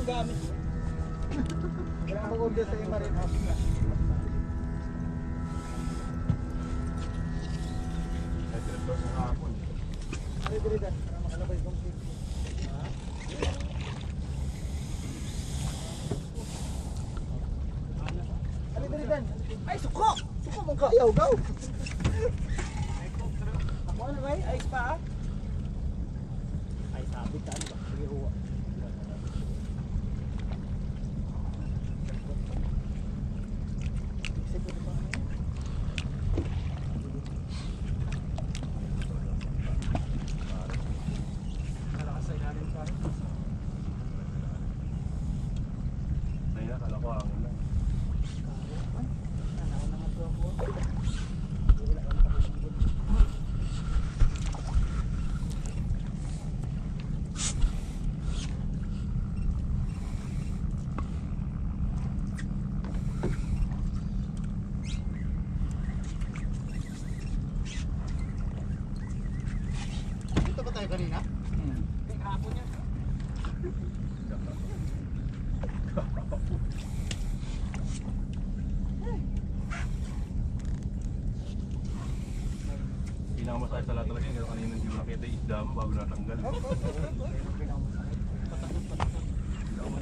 yung gamit mo. Kailangan mag-order sa Marine House na. Ay, trip sa hapon. Ay, diligan. Para makalabay kong safety. Ay, diligan. Ay, suko! Suko mong kayaw, gaw! Ako ano ba? Ice pa ah? Ay, sabi ka, ano ba? Sige, uwa. Ay, nakala ko ang lang. Dito ba tayo kanina? Kahapon yan. Pinakamasaya sa lahat talaga yun. Kanina hindi mo nakita yung isda mo bago natanggal.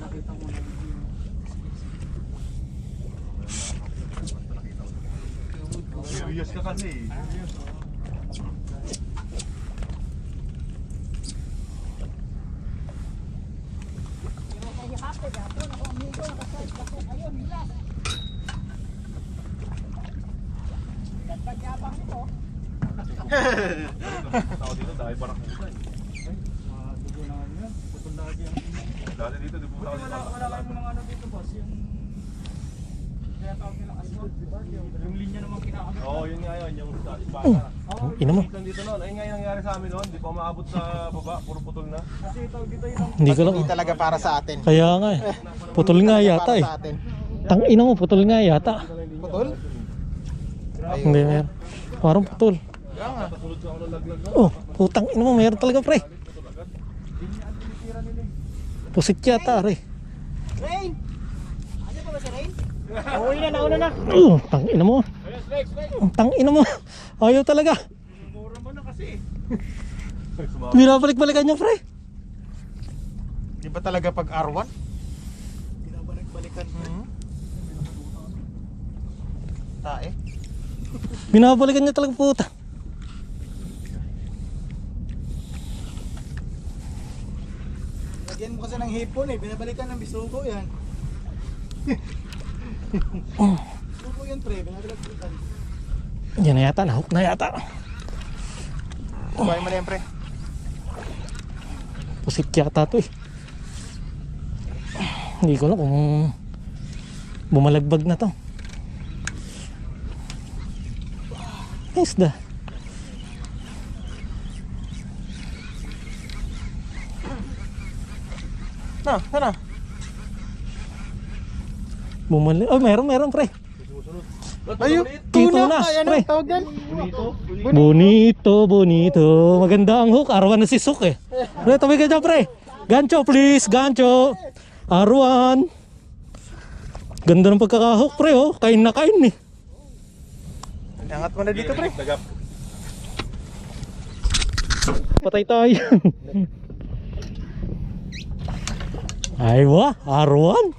Nakita mo na Serious ka kasi. Tao dito dahil parang kusa eh. dugo na ano yan. Putol na lagi ang Dati dito, di pumunta Wala kayong mga ano dito boss, yung kaya tawag nilang asphalt, di ba? Yung linya naman kinakagat. Oo, yun nga yun, yung bata. Ina mo. Dito noon, ayun nga yung nangyari sa amin noon, di pa umaabot sa baba, puro putol na. Kasi tawag dito yung Hindi ko lang. Hindi talaga para sa atin. Kaya nga eh. Putol nga yata eh. Para sa atin. Tang ina mo, putol nga yata. Putol? Hindi meron. Parang putol. Kaya nga. Kasunod sa ako ng laglag no? Oh, putang ina mo, meron talaga pre. Pusit yata re. Rain! Ano pa ba si Rain? uwi na, nauna na. Tang ina mo. Tang ina mo. Ayaw talaga. Mura mo na kasi. Binabalik-balikan niya pre. Di ba talaga pag R1? Binabalik-balikan. Tae. Binabalikan niya talaga puta. Lagyan mo kasi ng hipon eh. Binabalikan ng bisugo yan. Bisugo yan pre. Binabalikan. Yan na yata, nahook na yata. Kuhay mo na yan pre. Pusit yata to eh. Hindi ko alam kung bumalagbag na to. Isda. Na, sana. Bumalik. Oh, meron pre. Ayun, Tuna, tuna. Ay, ano pre. tawag yan? Bonito. Maganda ang hook. Arwan na si Suk eh. Pre, tabi ka dyan pre. Gancho please, gancho. Arwan. Ganda ng pagkakahook pre oh. Kain na kain eh. Angat mo na dito pre. Patay tayo. Ay wah, Arwan.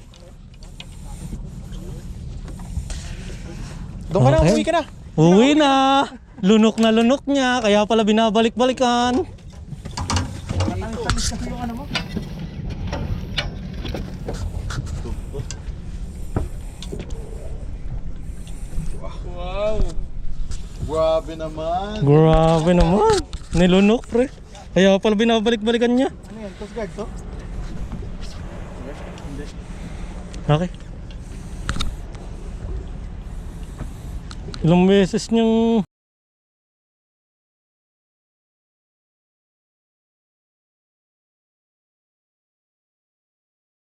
Doon ka na, Okay. uwi ka na. Uwi na. Lunok na lunok niya. Kaya pala binabalik-balikan. Tamis kasi yung ano mo. Wow. Grabe naman. Grabe naman. Nilunok pre. Kaya pala binabalik-balikan niya. Ano yan? Coast Guard to? Okay. Ilang beses niyang